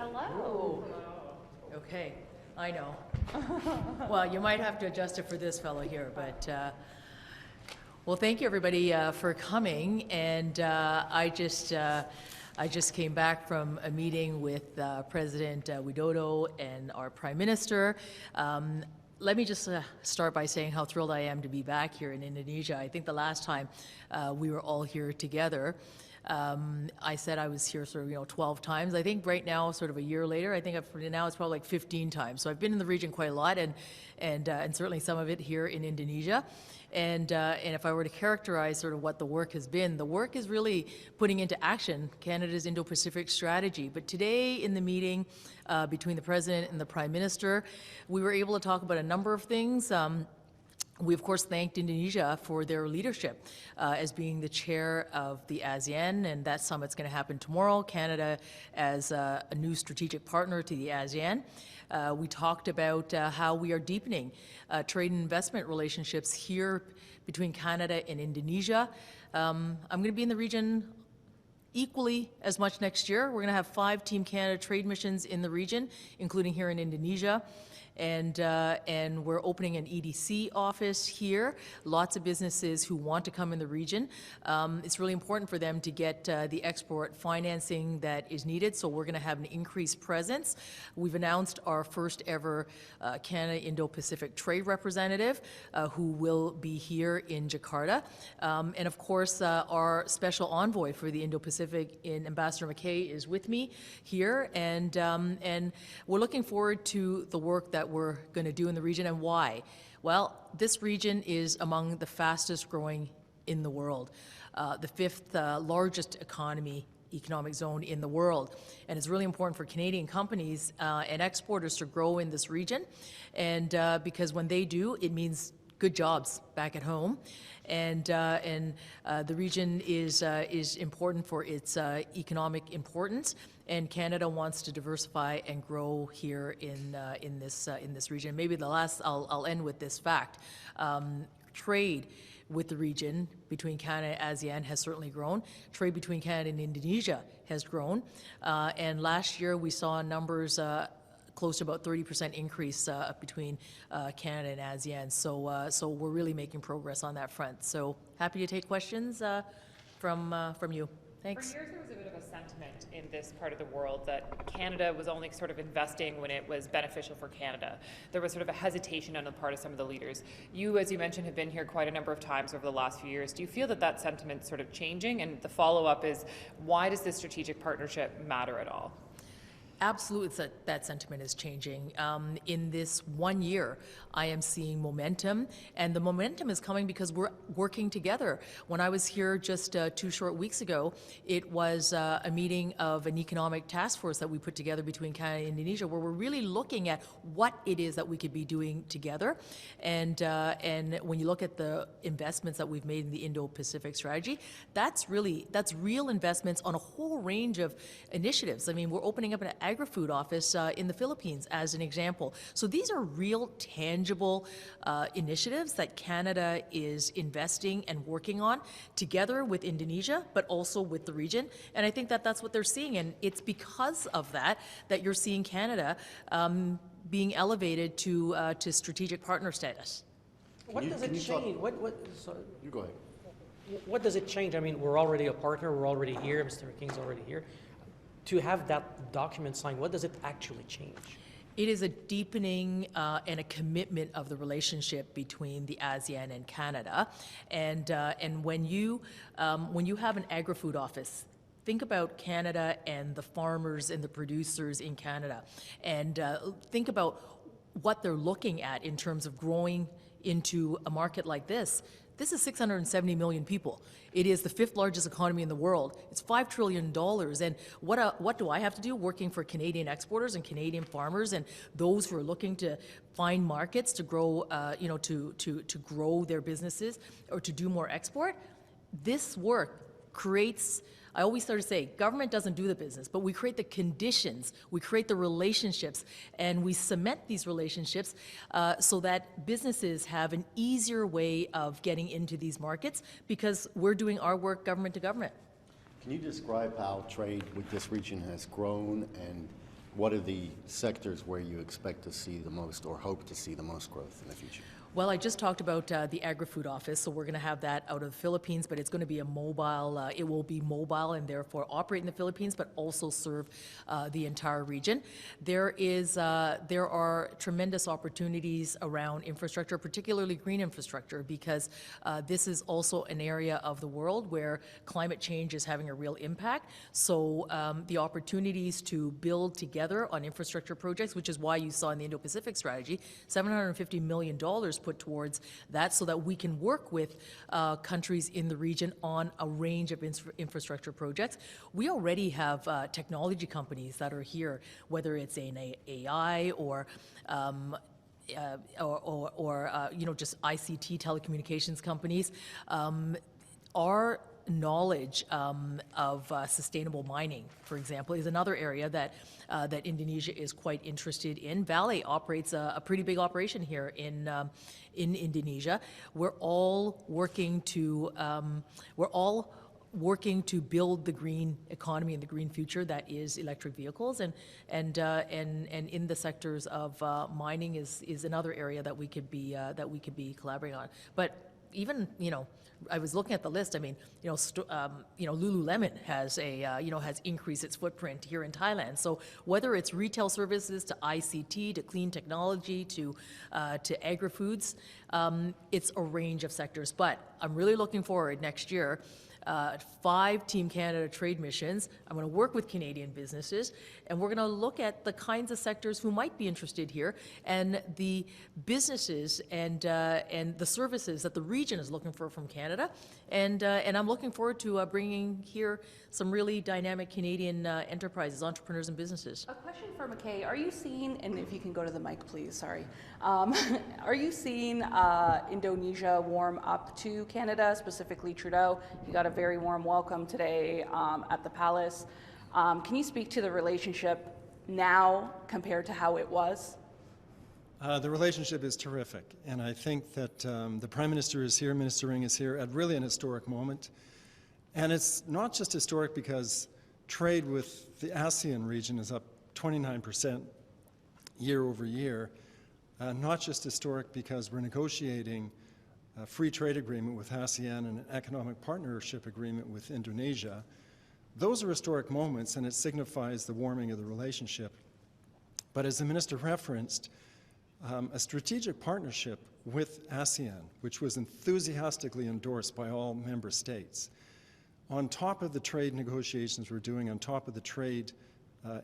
Hello. Okay, I know. Well, you might have to adjust it for this fellow here, but well, thank you everybody for coming. And I just came back from a meeting with President Widodo and our Prime Minister. Let me just start by saying how thrilled I am to be back here in Indonesia. I think the last time we were all here together, I said I was here sort of 12 times. I think right now, sort of a year later, I think now it's probably like 15 times. So I've been in the region quite a lot, and certainly some of it here in Indonesia. And if I were to characterize sort of what the work has been, the work is really putting into action Canada's Indo-Pacific strategy. But today in the meeting between the President and the Prime Minister, we were able to talk about a number of things. We, of course, thanked Indonesia for their leadership as being the chair of the ASEAN, and that summit's going to happen tomorrow. Canada as a new strategic partner to the ASEAN. We talked about how we are deepening trade and investment relationships here between Canada and Indonesia. I'm going to be in the region equally as much next year. We're going to have 5 Team Canada trade missions in the region, including here in Indonesia. And we're opening an EDC office here. Lots of businesses who want to come in the region. It's really important for them to get the export financing that is needed, so we're going to have an increased presence. We've announced our first ever Canada Indo-Pacific trade representative who will be here in Jakarta. And of course, our special envoy for the Indo-Pacific, Ambassador McKay, is with me here, and we're looking forward to the work that we're going to do in the region. And why? Well, this region is among the fastest growing in the world, the 5th largest economic zone in the world. And it's really important for Canadian companies and exporters to grow in this region. And because when they do, it means good jobs back at home. And the region is important for its economic importance, and Canada wants to diversify and grow here in this region. Maybe I'll end with this fact: trade with the region between Canada and ASEAN has certainly grown. Trade between Canada and Indonesia has grown, and last year we saw numbers close to about 30% increase between Canada and ASEAN. So we're really making progress on that front. So happy to take questions from you. Thanks. For years, there was a bit of a sentiment in this part of the world that Canada was only sort of investing when it was beneficial for Canada. There was sort of a hesitation on the part of some of the leaders. You, as you mentioned, have been here quite a number of times over the last few years. Do you feel that that sentiment's sort of changing? And the follow-up is, why does this strategic partnership matter at all? Absolutely, that sentiment is changing. In this 1 year, I am seeing momentum, and the momentum is coming because we're working together. When I was here just 2 short weeks ago, it was a meeting of an economic task force that we put together between Canada and Indonesia, where we're really looking at what it is that we could be doing together. And when you look at the investments that we've made in the Indo-Pacific strategy, that's real investments on a whole range of initiatives. I mean, we're opening up an agri-food office in the Philippines as an example. So these are real tangible initiatives that Canada is investing and working on together with Indonesia, but also with the region. And I think that that's what they're seeing. And it's because of that that you're seeing Canada being elevated to strategic partner status. What does it change? Sorry. You go ahead. What does it change? I mean, we're already a partner. We're already here. Mr. McKay's already here. To have that document signed, what does it actually change? It is a deepening and a commitment of the relationship between the ASEAN and Canada. And when you have an agri-food office, think about Canada and the farmers and the producers in Canada, and think about what they're looking at in terms of growing into a market like this. This is 670 million people. It is the 5th largest economy in the world. It's $5 trillion. And what do I have to do? Working for Canadian exporters and Canadian farmers and those who are looking to find markets to grow, to grow their businesses or to do more export. This work creates, I always start to say, government doesn't do the business, but we create the conditions, we create the relationships, and we cement these relationships so that businesses have an easier way of getting into these markets because we're doing our work government to government. Can you describe how trade with this region has grown and what are the sectors where you expect to see the most or hope to see the most growth in the future? Well, I just talked about the Agri-Food Office, so we're going to have that out of the Philippines, but it's going to be a mobile, it will be mobile and therefore operate in the Philippines, but also serve the entire region. There are tremendous opportunities around infrastructure, particularly green infrastructure, because this is also an area of the world where climate change is having a real impact. So the opportunities to build together on infrastructure projects, which is why you saw in the Indo-Pacific strategy, $750 million put towards that so that we can work with countries in the region on a range of infrastructure projects. We already have technology companies that are here, whether it's an AI or just ICT telecommunications companies. Our knowledge of sustainable mining, for example, is another area that Indonesia is quite interested in. Vale operates a pretty big operation here in Indonesia. We're all working to build the green economy and the green future that is electric vehicles, and in the sectors of mining is another area that we could be collaborating on. But even, I was looking at the list. I mean, Lululemon has has increased its footprint here in Thailand. So whether it's retail services to ICT to clean technology to agri-foods, it's a range of sectors. But I'm really looking forward next year. 5 Team Canada trade missions. I'm going to work with Canadian businesses, and we're going to look at the kinds of sectors who might be interested here, and the businesses and the services that the region is looking for from Canada. And I'm looking forward to bringing here some really dynamic Canadian enterprises, entrepreneurs, and businesses. A question for McKay. Are you seeing, and if you can go to the mic, please, sorry. Are you seeing Indonesia warm up to Canada, specifically Trudeau? You got a very warm welcome today at the Palace. Can you speak to the relationship now compared to how it was? The relationship is terrific, and I think that the Prime Minister is here, Minister Ring is here, at really an historic moment. And it's not just historic because trade with the ASEAN region is up 29% year over year, not just historic because we're negotiating a free trade agreement with ASEAN and an economic partnership agreement with Indonesia. Those are historic moments, and it signifies the warming of the relationship. But as the Minister referenced, a strategic partnership with ASEAN, which was enthusiastically endorsed by all member states, on top of the trade negotiations we're doing, on top of the trade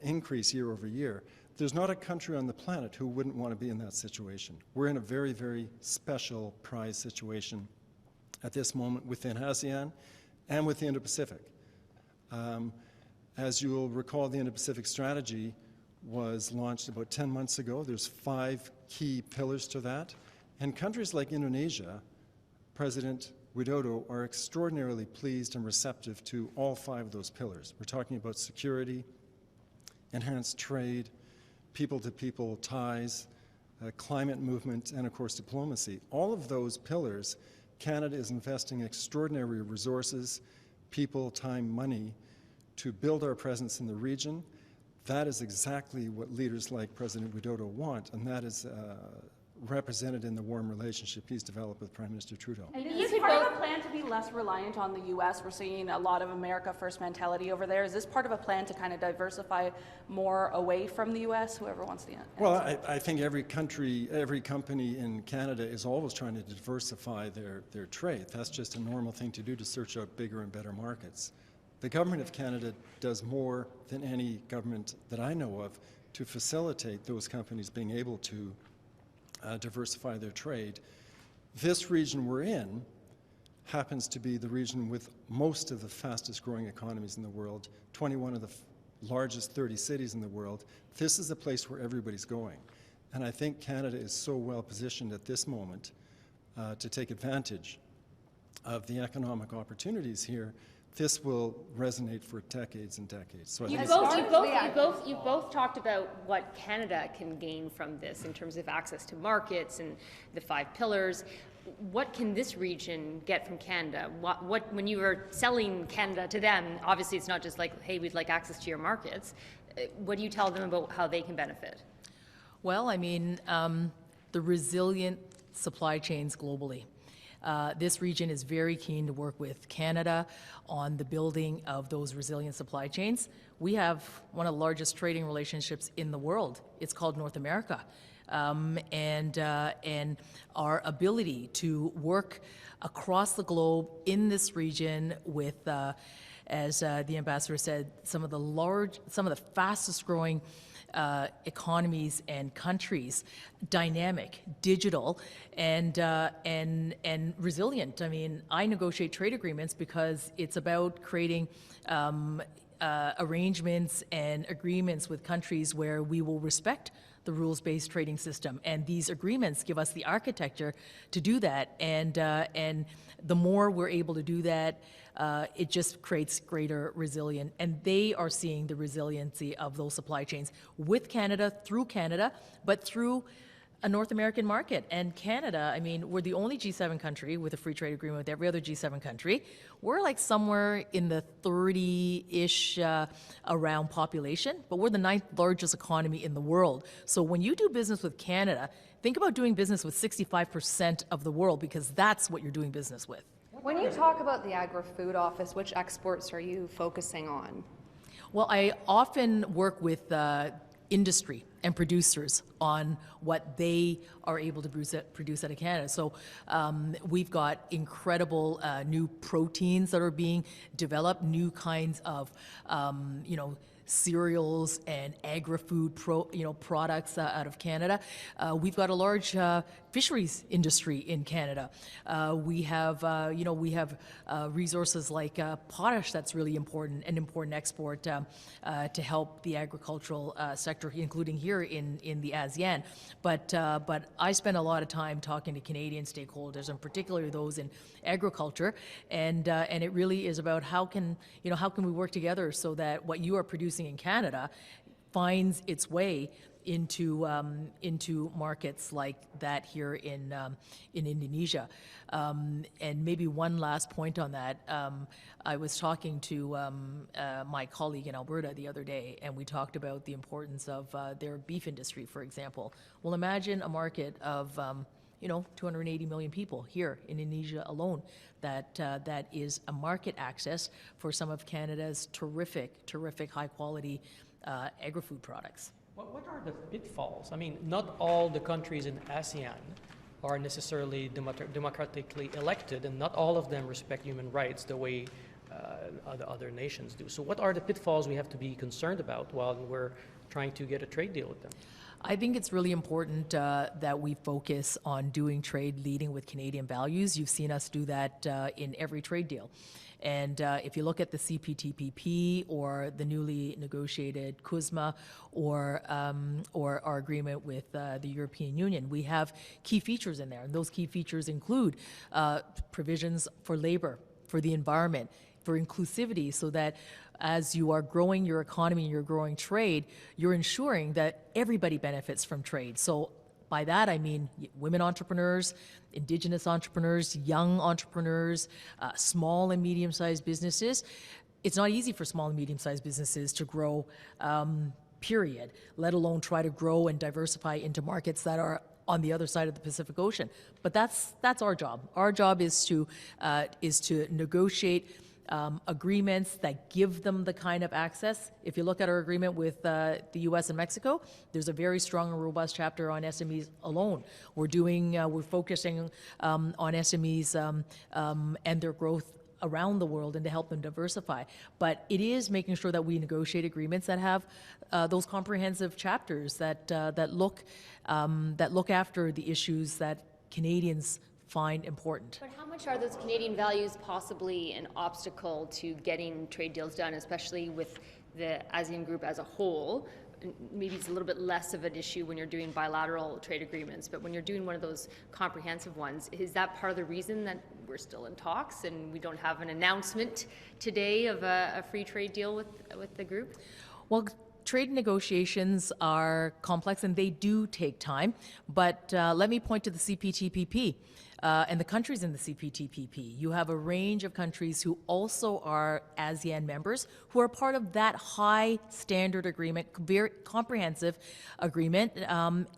increase year over year, there's not a country on the planet who wouldn't want to be in that situation. We're in a very, very special prize situation at this moment within ASEAN and with the Indo-Pacific. As you'll recall, the Indo-Pacific strategy was launched about 10 months ago. There's 5 key pillars to that. And countries like Indonesia, President Widodo, are extraordinarily pleased and receptive to all 5 of those pillars. We're talking about security, enhanced trade, people-to-people ties, climate movement, and of course diplomacy. All of those pillars, Canada is investing extraordinary resources, people, time, money, to build our presence in the region. That is exactly what leaders like President Widodo want, and that is represented in the warm relationship he's developed with Prime Minister Trudeau. And is this part of a plan to be less reliant on the U.S.? We're seeing a lot of America First mentality over there. Is this part of a plan to kind of diversify more away from the U.S.? Whoever wants to answer. Well, I think every country, every company in Canada is always trying to diversify their trade. That's just a normal thing to do, to search out bigger and better markets. The government of Canada does more than any government that I know of to facilitate those companies being able to diversify their trade. This region we're in happens to be the region with most of the fastest growing economies in the world, 21 of the largest 30 cities in the world. This is the place where everybody's going. And I think Canada is so well positioned at this moment to take advantage of the economic opportunities here. This will resonate for decades and decades. So You've both talked about what Canada can gain from this in terms of access to markets and the 5 pillars. What can this region get from Canada? When you are selling Canada to them, obviously it's not just like, hey, we'd like access to your markets. what do you tell them about how they can benefit? Well, I mean, the resilient supply chains globally. This region is very keen to work with Canada on the building of those resilient supply chains. We have one of the largest trading relationships in the world. It's called North America. And our ability to work across the globe in this region with, as the ambassador said, some of the fastest growing economies and countries, dynamic, digital, and resilient. I mean, I negotiate trade agreements because it's about creating arrangements and agreements with countries where we will respect the rules-based trading system, and these agreements give us the architecture to do that. And the more we're able to do that, it just creates greater resilience. And they are seeing the resiliency of those supply chains with Canada, but through a North American market. And Canada, I mean, we're the only G7 country with a free trade agreement with every other G7 country. We're like somewhere in the 30-ish around population, but we're the 9th largest economy in the world. So when you do business with Canada, think about doing business with 65% of the world, because that's what you're doing business with. When you talk about the Agri-Food Office, which exports are you focusing on? Well, I often work with industry and producers on what they are able to produce out of Canada. So we've got incredible new proteins that are being developed, new kinds of, cereals and agri-food products out of Canada. We've got a large fisheries industry in Canada. We have resources like potash that's really important, an important export to help the agricultural sector, including here in the ASEAN. But I spend a lot of time talking to Canadian stakeholders, and particularly those in agriculture, and it really is about how can we work together so that what you are producing in Canada finds its way into markets like that here in Indonesia. And maybe one last point on that. I was talking to my colleague in Alberta the other day, and we talked about the importance of their beef industry, for example. Well, imagine a market of 280 million people here in Indonesia alone. That is a market access for some of Canada's terrific high-quality agri-food products. What are the pitfalls? I mean, not all the countries in ASEAN are necessarily democratically elected, and not all of them respect human rights the way other nations do. So what are the pitfalls we have to be concerned about while we're trying to get a trade deal with them? I think it's really important that we focus on doing trade leading with Canadian values. You've seen us do that in every trade deal. And if you look at the CPTPP or the newly negotiated CUSMA or our agreement with the European Union, we have key features in there. And those key features include provisions for labor, for the environment, for inclusivity, so that as you are growing your economy and you're growing trade, you're ensuring that everybody benefits from trade. So by that, I mean women entrepreneurs, Indigenous entrepreneurs, young entrepreneurs, small and medium-sized businesses. It's not easy for small and medium-sized businesses to grow, period, let alone try to grow and diversify into markets that are on the other side of the Pacific Ocean. But that's our job. Our job is to negotiate agreements that give them the kind of access. If you look at our agreement with the U.S. and Mexico, there's a very strong and robust chapter on SMEs alone. We're focusing on SMEs and their growth around the world and to help them diversify. But it is making sure that we negotiate agreements that have those comprehensive chapters that look after the issues that Canadians find important. But how much are those Canadian values possibly an obstacle to getting trade deals done, especially with the ASEAN group as a whole? Maybe it's a little bit less of an issue when you're doing bilateral trade agreements, but when you're doing one of those comprehensive ones, is that part of the reason that we're still in talks and we don't have an announcement today of a free trade deal with the group? Well, trade negotiations are complex and they do take time, but let me point to the CPTPP. and the countries in the CPTPP. You have a range of countries who also are ASEAN members who are part of that high standard agreement, very comprehensive agreement,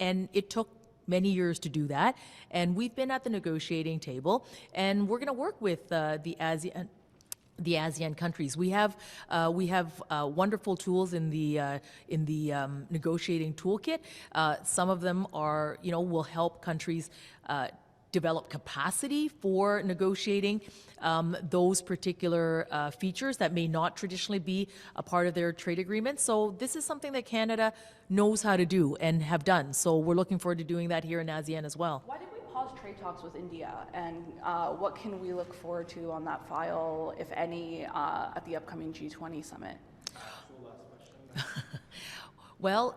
and it took many years to do that. And we've been at the negotiating table, and we're going to work with the ASEAN countries. We have wonderful tools in the negotiating toolkit. Some of them are, will help countries develop capacity for negotiating those particular features that may not traditionally be a part of their trade agreement. So this is something that Canada knows how to do and have done. So we're looking forward to doing that here in ASEAN as well. Why did we pause trade talks with India, and what can we look forward to on that file, if any, at the upcoming G20 summit? Well,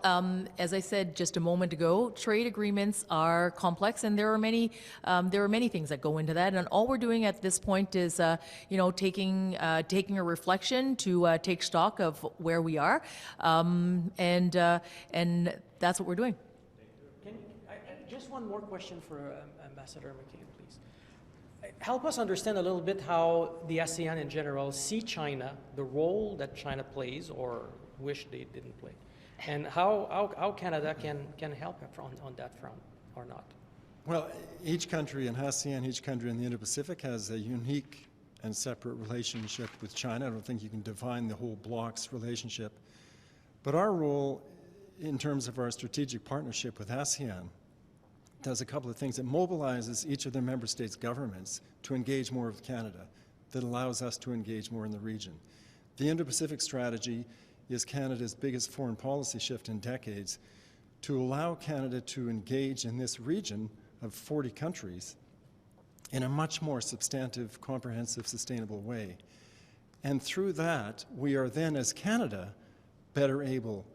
as I said just a moment ago, trade agreements are complex, and there are many things that go into that. And all we're doing at this point is, taking a reflection to take stock of where we are, and that's what we're doing. Just one more question for Ambassador McKay, please. Help us understand a little bit how the ASEAN in general see China, the role that China plays or wish they didn't play, and how Canada can help on that front or not. Well, each country in ASEAN, each country in the Indo-Pacific has a unique and separate relationship with China. I don't think you can define the whole bloc's relationship. But our role in terms of our strategic partnership with ASEAN does a couple of things. It mobilizes each of their member states' governments to engage more with Canada, that allows us to engage more in the region. The Indo-Pacific strategy is Canada's biggest foreign policy shift in decades, to allow Canada to engage in this region of 40 countries in a much more substantive, comprehensive, sustainable way. And through that, we are then, as Canada, better able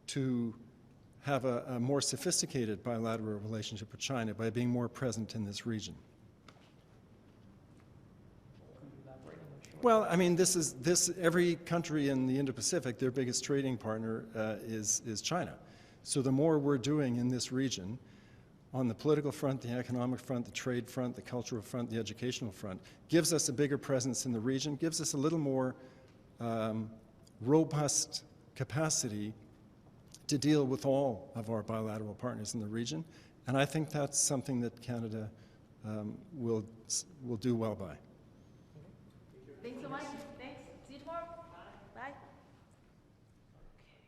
to have a more sophisticated bilateral relationship with China by being more present in this region. Well, I mean, every country in the Indo-Pacific, their biggest trading partner is China. So the more we're doing in this region, on the political front, the economic front, the trade front, the cultural front, the educational front, gives us a bigger presence in the region, gives us a little more robust capacity to deal with all of our bilateral partners in the region. And I think that's something that Canada will do well by. Thanks so much.